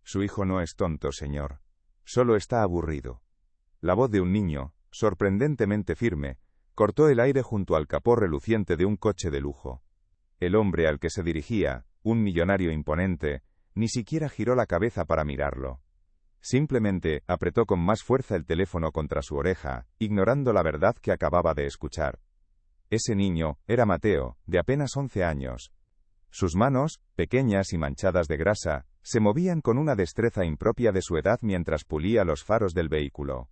Su hijo no es tonto, señor. Solo está aburrido. La voz de un niño, sorprendentemente firme, cortó el aire junto al capó reluciente de un coche de lujo. El hombre al que se dirigía, un millonario imponente, ni siquiera giró la cabeza para mirarlo. Simplemente apretó con más fuerza el teléfono contra su oreja, ignorando la verdad que acababa de escuchar. Ese niño era Mateo, de apenas 11 años. Sus manos, pequeñas y manchadas de grasa, se movían con una destreza impropia de su edad mientras pulía los faros del vehículo.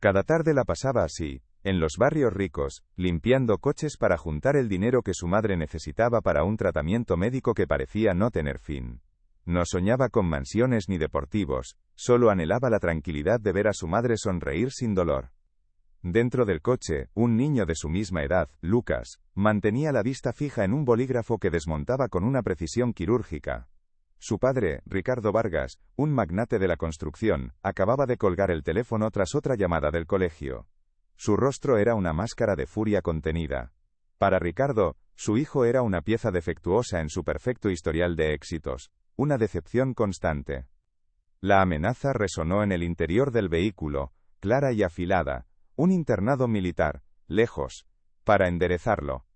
Cada tarde la pasaba así, en los barrios ricos, limpiando coches para juntar el dinero que su madre necesitaba para un tratamiento médico que parecía no tener fin. No soñaba con mansiones ni deportivos, solo anhelaba la tranquilidad de ver a su madre sonreír sin dolor. Dentro del coche, un niño de su misma edad, Lucas, mantenía la vista fija en un bolígrafo que desmontaba con una precisión quirúrgica. Su padre, Ricardo Vargas, un magnate de la construcción, acababa de colgar el teléfono tras otra llamada del colegio. Su rostro era una máscara de furia contenida. Para Ricardo, su hijo era una pieza defectuosa en su perfecto historial de éxitos, una decepción constante. La amenaza resonó en el interior del vehículo, clara y afilada, un internado militar, lejos, para enderezarlo.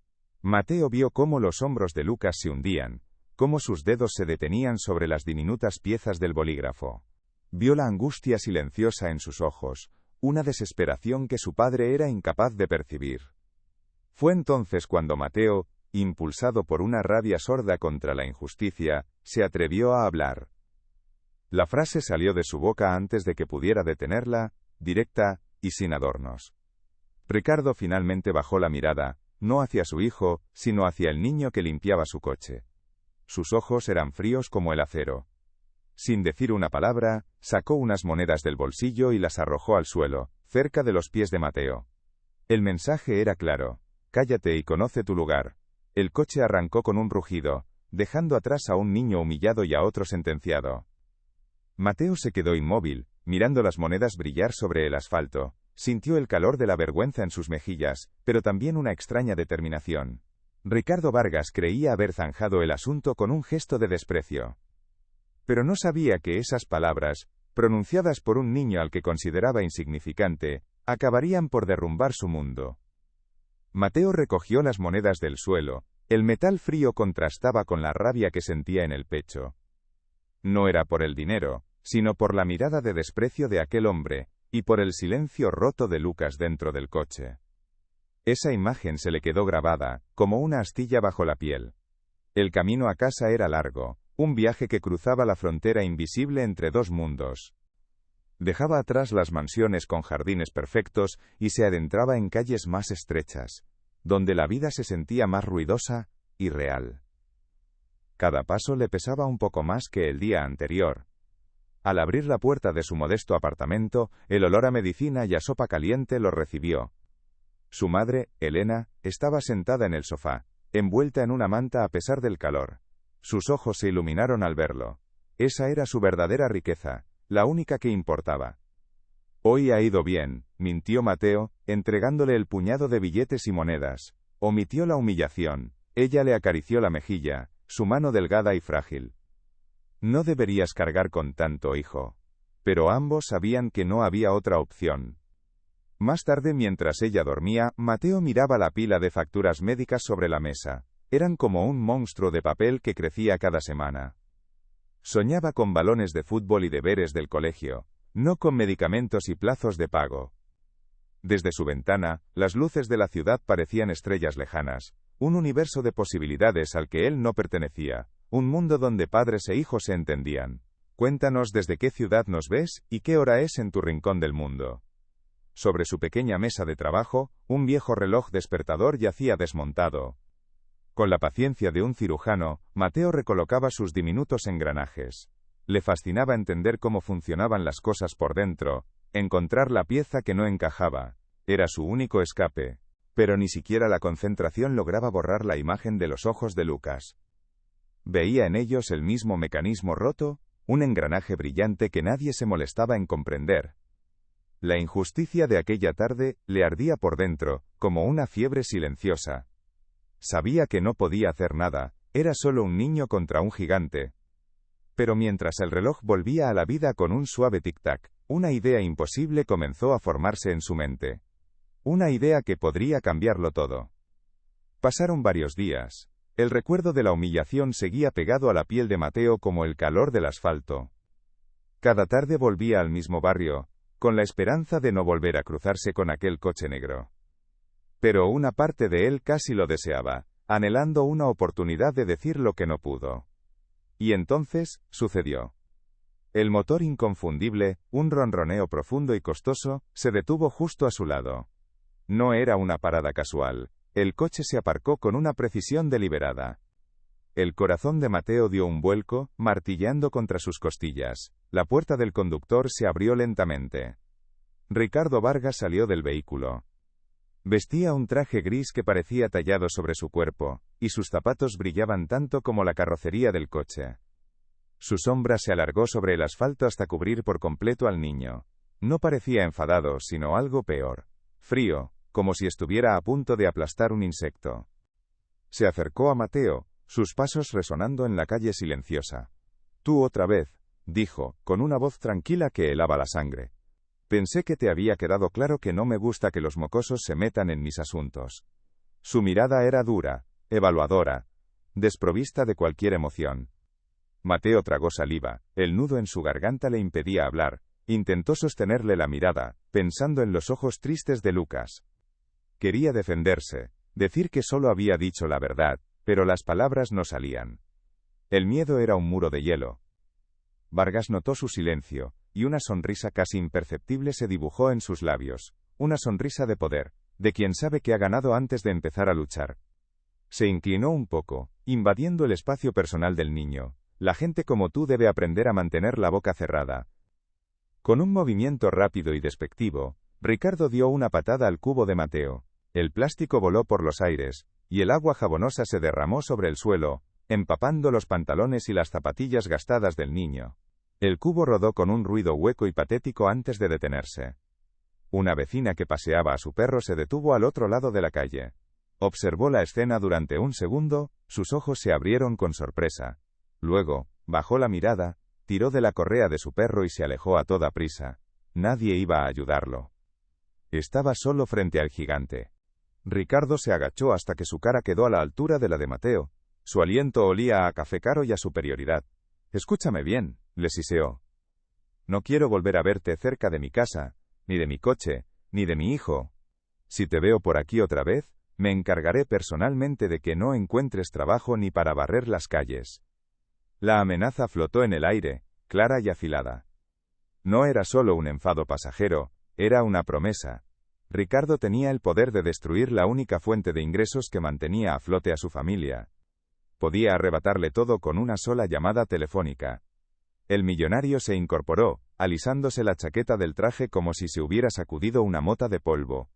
Mateo vio cómo los hombros de Lucas se hundían, cómo sus dedos se detenían sobre las diminutas piezas del bolígrafo. Vio la angustia silenciosa en sus ojos, una desesperación que su padre era incapaz de percibir. Fue entonces cuando Mateo, impulsado por una rabia sorda contra la injusticia, se atrevió a hablar. La frase salió de su boca antes de que pudiera detenerla, directa y sin adornos. Ricardo finalmente bajó la mirada, no hacia su hijo, sino hacia el niño que limpiaba su coche. Sus ojos eran fríos como el acero. Sin decir una palabra, sacó unas monedas del bolsillo y las arrojó al suelo, cerca de los pies de Mateo. El mensaje era claro: cállate y conoce tu lugar. El coche arrancó con un rugido, dejando atrás a un niño humillado y a otro sentenciado. Mateo se quedó inmóvil, mirando las monedas brillar sobre el asfalto. Sintió el calor de la vergüenza en sus mejillas, pero también una extraña determinación. Ricardo Vargas creía haber zanjado el asunto con un gesto de desprecio. Pero no sabía que esas palabras, pronunciadas por un niño al que consideraba insignificante, acabarían por derrumbar su mundo. Mateo recogió las monedas del suelo, el metal frío contrastaba con la rabia que sentía en el pecho. No era por el dinero, sino por la mirada de desprecio de aquel hombre, y por el silencio roto de Lucas dentro del coche. Esa imagen se le quedó grabada, como una astilla bajo la piel. El camino a casa era largo, un viaje que cruzaba la frontera invisible entre dos mundos. Dejaba atrás las mansiones con jardines perfectos y se adentraba en calles más estrechas, donde la vida se sentía más ruidosa y real. Cada paso le pesaba un poco más que el día anterior. Al abrir la puerta de su modesto apartamento, el olor a medicina y a sopa caliente lo recibió. Su madre, Elena, estaba sentada en el sofá, envuelta en una manta a pesar del calor. Sus ojos se iluminaron al verlo. Esa era su verdadera riqueza, la única que importaba. Hoy ha ido bien, mintió Mateo, entregándole el puñado de billetes y monedas. Omitió la humillación. Ella le acarició la mejilla, su mano delgada y frágil. No deberías cargar con tanto, hijo. Pero ambos sabían que no había otra opción. Más tarde, mientras ella dormía, Mateo miraba la pila de facturas médicas sobre la mesa. Eran como un monstruo de papel que crecía cada semana. Soñaba con balones de fútbol y deberes del colegio, no con medicamentos y plazos de pago. Desde su ventana, las luces de la ciudad parecían estrellas lejanas, un universo de posibilidades al que él no pertenecía, un mundo donde padres e hijos se entendían. Cuéntanos desde qué ciudad nos ves y qué hora es en tu rincón del mundo. Sobre su pequeña mesa de trabajo, un viejo reloj despertador yacía desmontado. Con la paciencia de un cirujano, Mateo recolocaba sus diminutos engranajes. Le fascinaba entender cómo funcionaban las cosas por dentro, encontrar la pieza que no encajaba. Era su único escape. Pero ni siquiera la concentración lograba borrar la imagen de los ojos de Lucas. Veía en ellos el mismo mecanismo roto, un engranaje brillante que nadie se molestaba en comprender. La injusticia de aquella tarde le ardía por dentro, como una fiebre silenciosa. Sabía que no podía hacer nada, era solo un niño contra un gigante. Pero mientras el reloj volvía a la vida con un suave tic-tac, una idea imposible comenzó a formarse en su mente. Una idea que podría cambiarlo todo. Pasaron varios días. El recuerdo de la humillación seguía pegado a la piel de Mateo como el calor del asfalto. Cada tarde volvía al mismo barrio, con la esperanza de no volver a cruzarse con aquel coche negro. Pero una parte de él casi lo deseaba, anhelando una oportunidad de decir lo que no pudo. Y entonces, sucedió. El motor inconfundible, un ronroneo profundo y costoso, se detuvo justo a su lado. No era una parada casual. El coche se aparcó con una precisión deliberada. El corazón de Mateo dio un vuelco, martilleando contra sus costillas. La puerta del conductor se abrió lentamente. Ricardo Vargas salió del vehículo. Vestía un traje gris que parecía tallado sobre su cuerpo, y sus zapatos brillaban tanto como la carrocería del coche. Su sombra se alargó sobre el asfalto hasta cubrir por completo al niño. No parecía enfadado, sino algo peor. Frío, como si estuviera a punto de aplastar un insecto. Se acercó a Mateo, sus pasos resonando en la calle silenciosa. «Tú otra vez», dijo, con una voz tranquila que helaba la sangre. «Pensé que te había quedado claro que no me gusta que los mocosos se metan en mis asuntos». Su mirada era dura, evaluadora, desprovista de cualquier emoción. Mateo tragó saliva, el nudo en su garganta le impedía hablar, intentó sostenerle la mirada, pensando en los ojos tristes de Lucas. Quería defenderse, decir que solo había dicho la verdad, pero las palabras no salían. El miedo era un muro de hielo. Vargas notó su silencio, y una sonrisa casi imperceptible se dibujó en sus labios, una sonrisa de poder, de quien sabe que ha ganado antes de empezar a luchar. Se inclinó un poco, invadiendo el espacio personal del niño. La gente como tú debe aprender a mantener la boca cerrada. Con un movimiento rápido y despectivo, Ricardo dio una patada al cubo de Mateo. El plástico voló por los aires, y el agua jabonosa se derramó sobre el suelo, empapando los pantalones y las zapatillas gastadas del niño. El cubo rodó con un ruido hueco y patético antes de detenerse. Una vecina que paseaba a su perro se detuvo al otro lado de la calle. Observó la escena durante un segundo, sus ojos se abrieron con sorpresa. Luego, bajó la mirada, tiró de la correa de su perro y se alejó a toda prisa. Nadie iba a ayudarlo. Estaba solo frente al gigante. Ricardo se agachó hasta que su cara quedó a la altura de la de Mateo. Su aliento olía a café caro y a superioridad. «Escúchame bien», le siseó. «No quiero volver a verte cerca de mi casa, ni de mi coche, ni de mi hijo. Si te veo por aquí otra vez, me encargaré personalmente de que no encuentres trabajo ni para barrer las calles». La amenaza flotó en el aire, clara y afilada. No era solo un enfado pasajero, era una promesa. Ricardo tenía el poder de destruir la única fuente de ingresos que mantenía a flote a su familia. Podía arrebatarle todo con una sola llamada telefónica. El millonario se incorporó, alisándose la chaqueta del traje como si se hubiera sacudido una mota de polvo.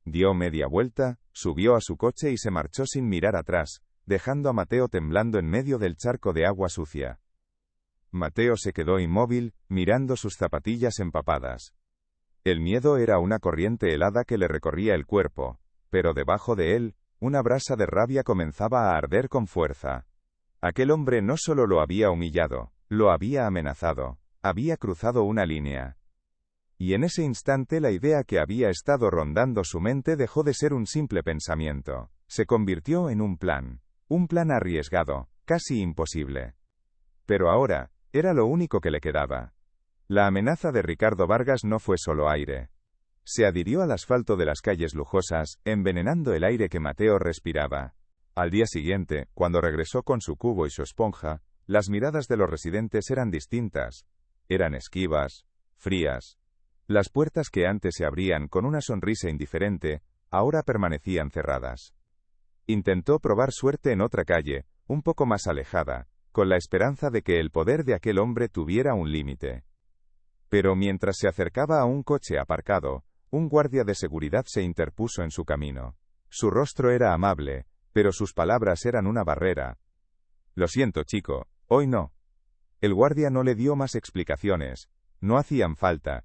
Dio media vuelta, subió a su coche y se marchó sin mirar atrás, dejando a Mateo temblando en medio del charco de agua sucia. Mateo se quedó inmóvil, mirando sus zapatillas empapadas. El miedo era una corriente helada que le recorría el cuerpo, pero debajo de él, una brasa de rabia comenzaba a arder con fuerza. Aquel hombre no solo lo había humillado, lo había amenazado, había cruzado una línea. Y en ese instante la idea que había estado rondando su mente dejó de ser un simple pensamiento, se convirtió en un plan arriesgado, casi imposible. Pero ahora, era lo único que le quedaba. La amenaza de Ricardo Vargas no fue solo aire. Se adhirió al asfalto de las calles lujosas, envenenando el aire que Mateo respiraba. Al día siguiente, cuando regresó con su cubo y su esponja, las miradas de los residentes eran distintas. Eran esquivas, frías. Las puertas que antes se abrían con una sonrisa indiferente, ahora permanecían cerradas. Intentó probar suerte en otra calle, un poco más alejada, con la esperanza de que el poder de aquel hombre tuviera un límite. Pero mientras se acercaba a un coche aparcado, un guardia de seguridad se interpuso en su camino. Su rostro era amable, pero sus palabras eran una barrera. «Lo siento, chico, hoy no». El guardia no le dio más explicaciones. No hacían falta.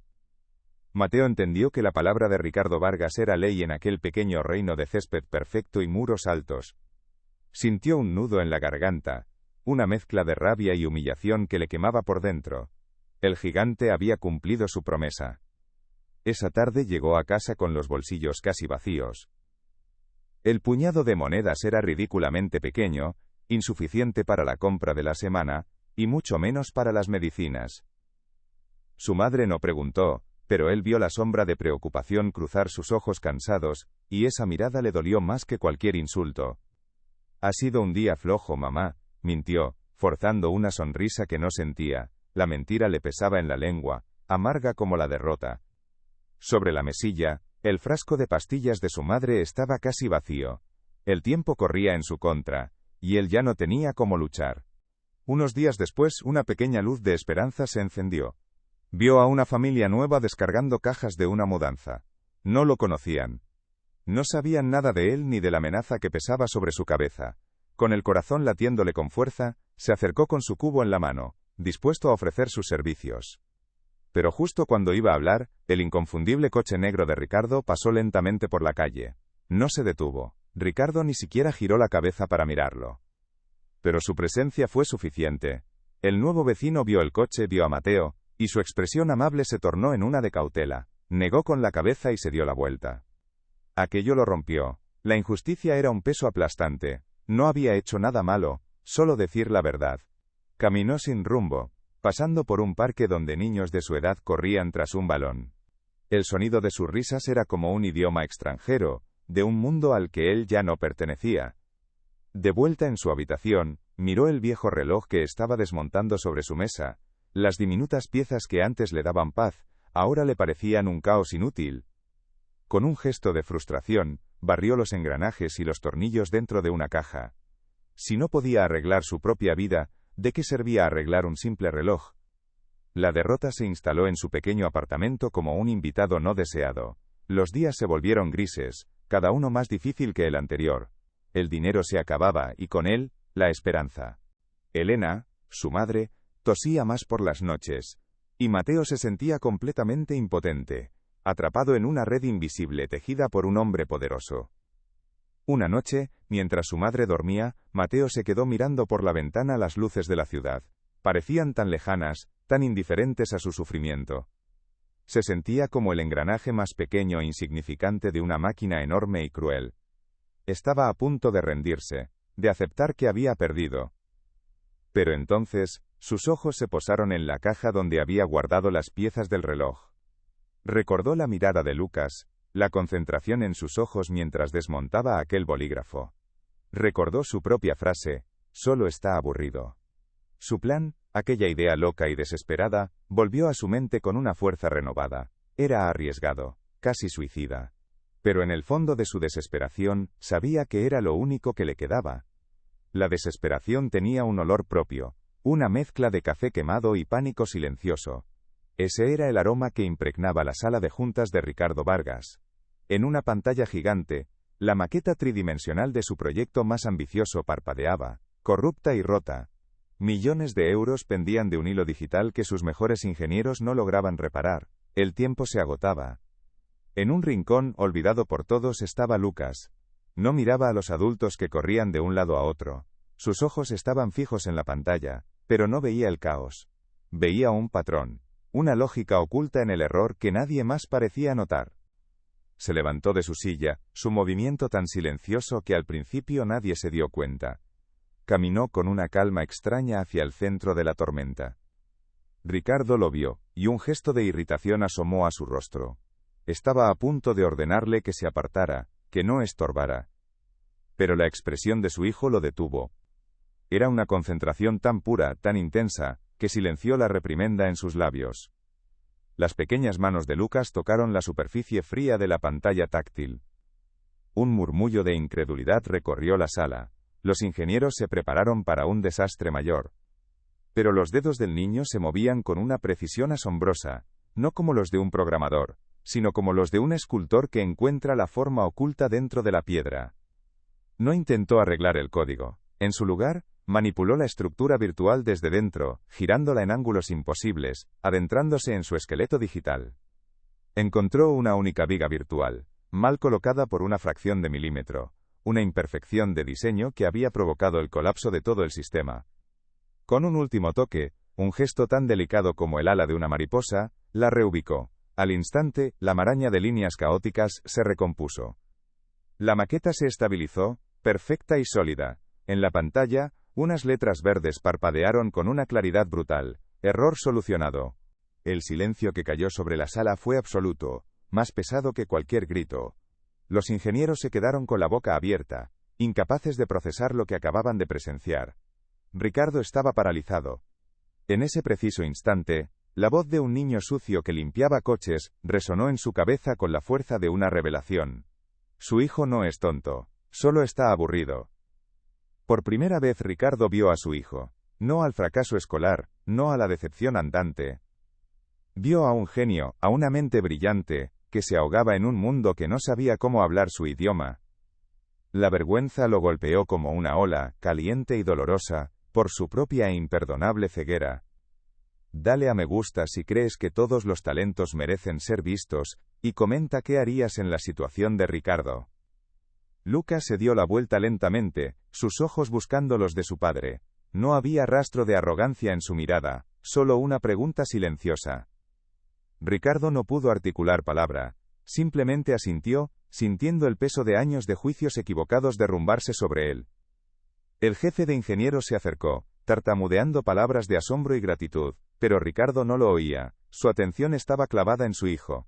Mateo entendió que la palabra de Ricardo Vargas era ley en aquel pequeño reino de césped perfecto y muros altos. Sintió un nudo en la garganta. una mezcla de rabia y humillación que le quemaba por dentro. El gigante había cumplido su promesa. Esa tarde llegó a casa con los bolsillos casi vacíos. El puñado de monedas era ridículamente pequeño, insuficiente para la compra de la semana, y mucho menos para las medicinas. Su madre no preguntó, pero él vio la sombra de preocupación cruzar sus ojos cansados, y esa mirada le dolió más que cualquier insulto. «Ha sido un día flojo, mamá», mintió, forzando una sonrisa que no sentía. La mentira le pesaba en la lengua, amarga como la derrota. Sobre la mesilla, el frasco de pastillas de su madre estaba casi vacío. El tiempo corría en su contra, y él ya no tenía cómo luchar. Unos días después, una pequeña luz de esperanza se encendió. Vio a una familia nueva descargando cajas de una mudanza. No lo conocían. No sabían nada de él ni de la amenaza que pesaba sobre su cabeza. Con el corazón latiéndole con fuerza, se acercó con su cubo en la mano, dispuesto a ofrecer sus servicios. Pero justo cuando iba a hablar, el inconfundible coche negro de Ricardo pasó lentamente por la calle. No se detuvo. Ricardo ni siquiera giró la cabeza para mirarlo. Pero su presencia fue suficiente. El nuevo vecino vio el coche, vio a Mateo, y su expresión amable se tornó en una de cautela. Negó con la cabeza y se dio la vuelta. Aquello lo rompió. La injusticia era un peso aplastante. No había hecho nada malo, solo decir la verdad. Caminó sin rumbo, pasando por un parque donde niños de su edad corrían tras un balón. El sonido de sus risas era como un idioma extranjero, de un mundo al que él ya no pertenecía. De vuelta en su habitación, miró el viejo reloj que estaba desmontando sobre su mesa. Las diminutas piezas que antes le daban paz, ahora le parecían un caos inútil. Con un gesto de frustración, barrió los engranajes y los tornillos dentro de una caja. Si no podía arreglar su propia vida, ¿de qué servía arreglar un simple reloj? La derrota se instaló en su pequeño apartamento como un invitado no deseado. Los días se volvieron grises, cada uno más difícil que el anterior. El dinero se acababa y con él, la esperanza. Elena, su madre, tosía más por las noches, y Mateo se sentía completamente impotente, atrapado en una red invisible tejida por un hombre poderoso. Una noche, mientras su madre dormía, Mateo se quedó mirando por la ventana las luces de la ciudad. Parecían tan lejanas, tan indiferentes a su sufrimiento. Se sentía como el engranaje más pequeño e insignificante de una máquina enorme y cruel. Estaba a punto de rendirse, de aceptar que había perdido. Pero entonces, sus ojos se posaron en la caja donde había guardado las piezas del reloj. Recordó la mirada de Lucas, la concentración en sus ojos mientras desmontaba aquel bolígrafo. Recordó su propia frase, «Solo está aburrido». Su plan, aquella idea loca y desesperada, volvió a su mente con una fuerza renovada. Era arriesgado, casi suicida. Pero en el fondo de su desesperación, sabía que era lo único que le quedaba. La desesperación tenía un olor propio, una mezcla de café quemado y pánico silencioso. Ese era el aroma que impregnaba la sala de juntas de Ricardo Vargas. En una pantalla gigante, la maqueta tridimensional de su proyecto más ambicioso parpadeaba, corrupta y rota. Millones de euros pendían de un hilo digital que sus mejores ingenieros no lograban reparar. El tiempo se agotaba. En un rincón, olvidado por todos, estaba Lucas. No miraba a los adultos que corrían de un lado a otro. Sus ojos estaban fijos en la pantalla, pero no veía el caos. Veía un patrón, una lógica oculta en el error que nadie más parecía notar. Se levantó de su silla, su movimiento tan silencioso que al principio nadie se dio cuenta. Caminó con una calma extraña hacia el centro de la tormenta. Ricardo lo vio, y un gesto de irritación asomó a su rostro. Estaba a punto de ordenarle que se apartara, que no estorbara. Pero la expresión de su hijo lo detuvo. Era una concentración tan pura, tan intensa, que silenció la reprimenda en sus labios. Las pequeñas manos de Lucas tocaron la superficie fría de la pantalla táctil. Un murmullo de incredulidad recorrió la sala. Los ingenieros se prepararon para un desastre mayor. Pero los dedos del niño se movían con una precisión asombrosa, no como los de un programador, sino como los de un escultor que encuentra la forma oculta dentro de la piedra. No intentó arreglar el código. En su lugar, manipuló la estructura virtual desde dentro, girándola en ángulos imposibles, adentrándose en su esqueleto digital. Encontró una única viga virtual, mal colocada por una fracción de milímetro, una imperfección de diseño que había provocado el colapso de todo el sistema. Con un último toque, un gesto tan delicado como el ala de una mariposa, la reubicó. Al instante, la maraña de líneas caóticas se recompuso. La maqueta se estabilizó, perfecta y sólida. En la pantalla, unas letras verdes parpadearon con una claridad brutal. Error solucionado. El silencio que cayó sobre la sala fue absoluto, más pesado que cualquier grito. Los ingenieros se quedaron con la boca abierta, incapaces de procesar lo que acababan de presenciar. Ricardo estaba paralizado. En ese preciso instante, la voz de un niño sucio que limpiaba coches resonó en su cabeza con la fuerza de una revelación. Su hijo no es tonto, solo está aburrido. Por primera vez Ricardo vio a su hijo, no al fracaso escolar, no a la decepción andante. Vio a un genio, a una mente brillante, que se ahogaba en un mundo que no sabía cómo hablar su idioma. La vergüenza lo golpeó como una ola, caliente y dolorosa, por su propia e imperdonable ceguera. Dale a me gusta si crees que todos los talentos merecen ser vistos, y comenta qué harías en la situación de Ricardo. Lucas se dio la vuelta lentamente, sus ojos buscando los de su padre. No había rastro de arrogancia en su mirada, solo una pregunta silenciosa. Ricardo no pudo articular palabra, simplemente asintió, sintiendo el peso de años de juicios equivocados derrumbarse sobre él. El jefe de ingenieros se acercó, tartamudeando palabras de asombro y gratitud, pero Ricardo no lo oía, su atención estaba clavada en su hijo.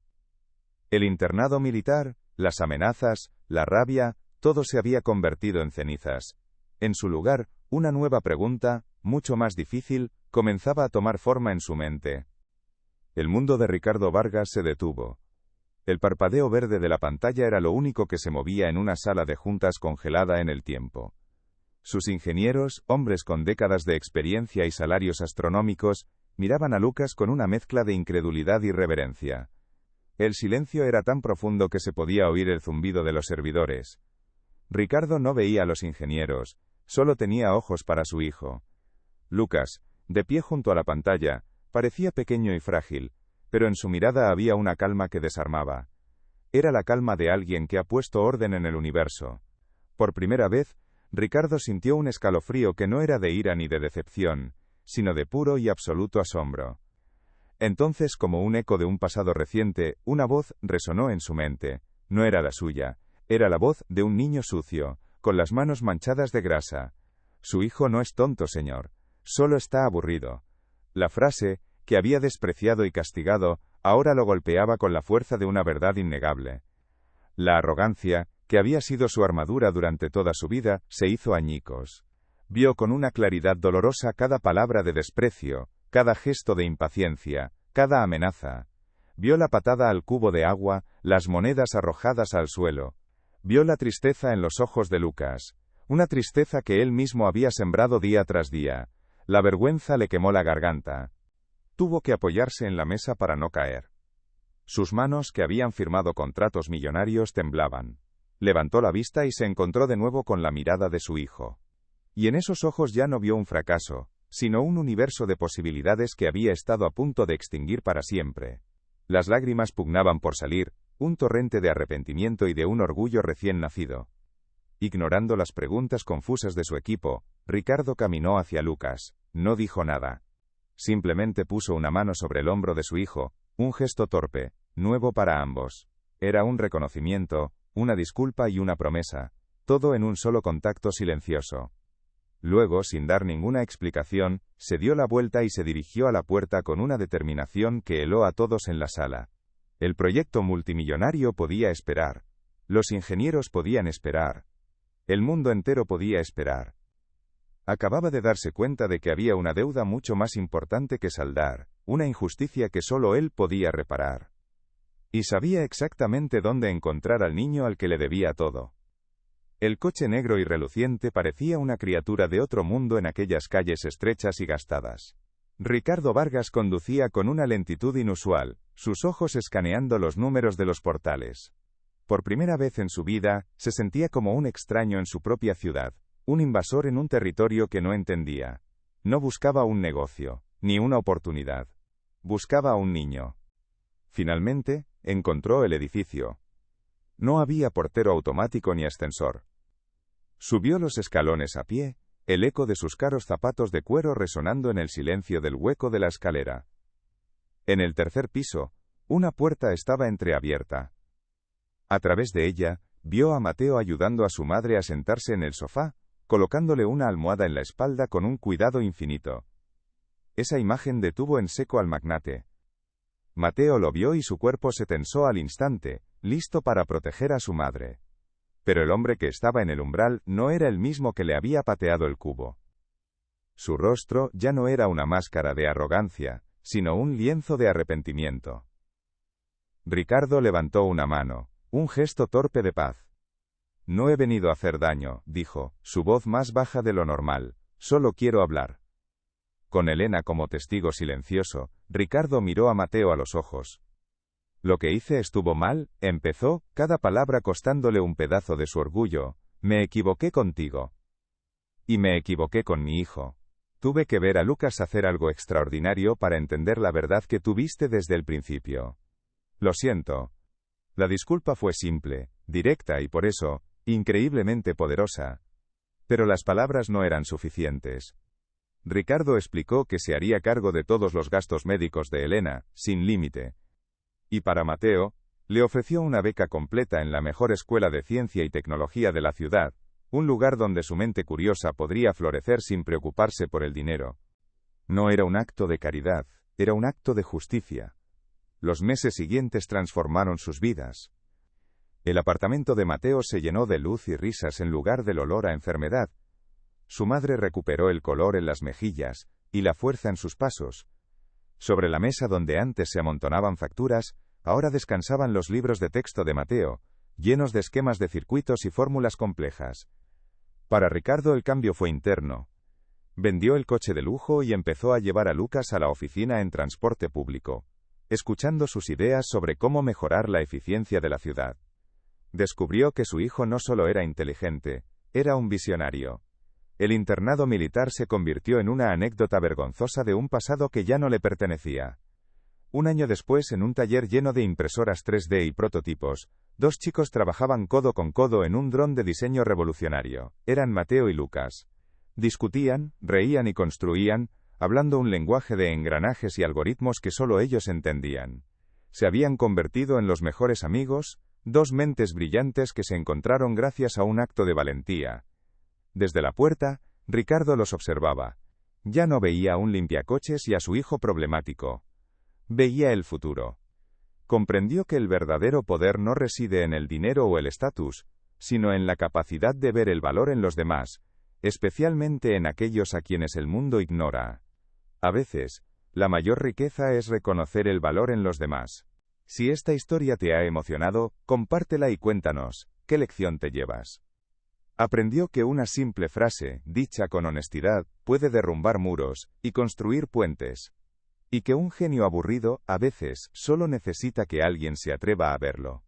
El internado militar, las amenazas, la rabia, todo se había convertido en cenizas. En su lugar, una nueva pregunta, mucho más difícil, comenzaba a tomar forma en su mente. El mundo de Ricardo Vargas se detuvo. El parpadeo verde de la pantalla era lo único que se movía en una sala de juntas congelada en el tiempo. Sus ingenieros, hombres con décadas de experiencia y salarios astronómicos, miraban a Lucas con una mezcla de incredulidad y reverencia. El silencio era tan profundo que se podía oír el zumbido de los servidores. Ricardo no veía a los ingenieros, solo tenía ojos para su hijo. Lucas, de pie junto a la pantalla, parecía pequeño y frágil, pero en su mirada había una calma que desarmaba. Era la calma de alguien que ha puesto orden en el universo. Por primera vez, Ricardo sintió un escalofrío que no era de ira ni de decepción, sino de puro y absoluto asombro. Entonces, como un eco de un pasado reciente, una voz resonó en su mente. No era la suya, era la voz de un niño sucio, con las manos manchadas de grasa. Su hijo no es tonto, señor, solo está aburrido. La frase, que había despreciado y castigado, ahora lo golpeaba con la fuerza de una verdad innegable. La arrogancia, que había sido su armadura durante toda su vida, se hizo añicos. Vio con una claridad dolorosa cada palabra de desprecio, cada gesto de impaciencia, cada amenaza. Vio la patada al cubo de agua, las monedas arrojadas al suelo. Vio la tristeza en los ojos de Lucas, una tristeza que él mismo había sembrado día tras día. La vergüenza le quemó la garganta. Tuvo que apoyarse en la mesa para no caer. Sus manos, que habían firmado contratos millonarios, temblaban. Levantó la vista y se encontró de nuevo con la mirada de su hijo. Y en esos ojos ya no vio un fracaso, sino un universo de posibilidades que había estado a punto de extinguir para siempre. Las lágrimas pugnaban por salir, un torrente de arrepentimiento y de un orgullo recién nacido. Ignorando las preguntas confusas de su equipo, Ricardo caminó hacia Lucas. No dijo nada. Simplemente puso una mano sobre el hombro de su hijo, un gesto torpe, nuevo para ambos. Era un reconocimiento, una disculpa y una promesa, todo en un solo contacto silencioso. Luego, sin dar ninguna explicación, se dio la vuelta y se dirigió a la puerta con una determinación que heló a todos en la sala. El proyecto multimillonario podía esperar. Los ingenieros podían esperar. El mundo entero podía esperar. Acababa de darse cuenta de que había una deuda mucho más importante que saldar, una injusticia que solo él podía reparar. Y sabía exactamente dónde encontrar al niño al que le debía todo. El coche negro y reluciente parecía una criatura de otro mundo en aquellas calles estrechas y gastadas. Ricardo Vargas conducía con una lentitud inusual, sus ojos escaneando los números de los portales. Por primera vez en su vida, se sentía como un extraño en su propia ciudad, un invasor en un territorio que no entendía. No buscaba un negocio, ni una oportunidad. Buscaba a un niño. Finalmente, encontró el edificio. No había portero automático ni ascensor. Subió los escalones a pie, el eco de sus caros zapatos de cuero resonando en el silencio del hueco de la escalera. En el tercer piso, una puerta estaba entreabierta. A través de ella, vio a Mateo ayudando a su madre a sentarse en el sofá, colocándole una almohada en la espalda con un cuidado infinito. Esa imagen detuvo en seco al magnate. Mateo lo vio y su cuerpo se tensó al instante, listo para proteger a su madre. Pero el hombre que estaba en el umbral no era el mismo que le había pateado el cubo. Su rostro ya no era una máscara de arrogancia, sino un lienzo de arrepentimiento. Ricardo levantó una mano, un gesto torpe de paz. No he venido a hacer daño, dijo, su voz más baja de lo normal, solo quiero hablar. Con Elena como testigo silencioso, Ricardo miró a Mateo a los ojos. Lo que hice estuvo mal, empezó, cada palabra costándole un pedazo de su orgullo, me equivoqué contigo. Y me equivoqué con mi hijo. Tuve que ver a Lucas hacer algo extraordinario para entender la verdad que tuviste desde el principio. Lo siento. La disculpa fue simple, directa y por eso, increíblemente poderosa. Pero las palabras no eran suficientes. Ricardo explicó que se haría cargo de todos los gastos médicos de Elena, sin límite. Y para Mateo, le ofreció una beca completa en la mejor escuela de ciencia y tecnología de la ciudad, un lugar donde su mente curiosa podría florecer sin preocuparse por el dinero. No era un acto de caridad, era un acto de justicia. Los meses siguientes transformaron sus vidas. El apartamento de Mateo se llenó de luz y risas en lugar del olor a enfermedad. Su madre recuperó el color en las mejillas, y la fuerza en sus pasos. Sobre la mesa donde antes se amontonaban facturas, ahora descansaban los libros de texto de Mateo, llenos de esquemas de circuitos y fórmulas complejas. Para Ricardo el cambio fue interno. Vendió el coche de lujo y empezó a llevar a Lucas a la oficina en transporte público, escuchando sus ideas sobre cómo mejorar la eficiencia de la ciudad. Descubrió que su hijo no solo era inteligente, era un visionario. El internado militar se convirtió en una anécdota vergonzosa de un pasado que ya no le pertenecía. Un año después, en un taller lleno de impresoras 3D y prototipos, dos chicos trabajaban codo con codo en un dron de diseño revolucionario. Eran Mateo y Lucas. Discutían, reían y construían, hablando un lenguaje de engranajes y algoritmos que solo ellos entendían. Se habían convertido en los mejores amigos, dos mentes brillantes que se encontraron gracias a un acto de valentía. Desde la puerta, Ricardo los observaba. Ya no veía a un limpiacoches y a su hijo problemático. Veía el futuro. Comprendió que el verdadero poder no reside en el dinero o el estatus, sino en la capacidad de ver el valor en los demás, especialmente en aquellos a quienes el mundo ignora. A veces, la mayor riqueza es reconocer el valor en los demás. Si esta historia te ha emocionado, compártela y cuéntanos, ¿qué lección te llevas? Aprendió que una simple frase, dicha con honestidad, puede derrumbar muros y construir puentes. Y que un genio aburrido, a veces, solo necesita que alguien se atreva a verlo.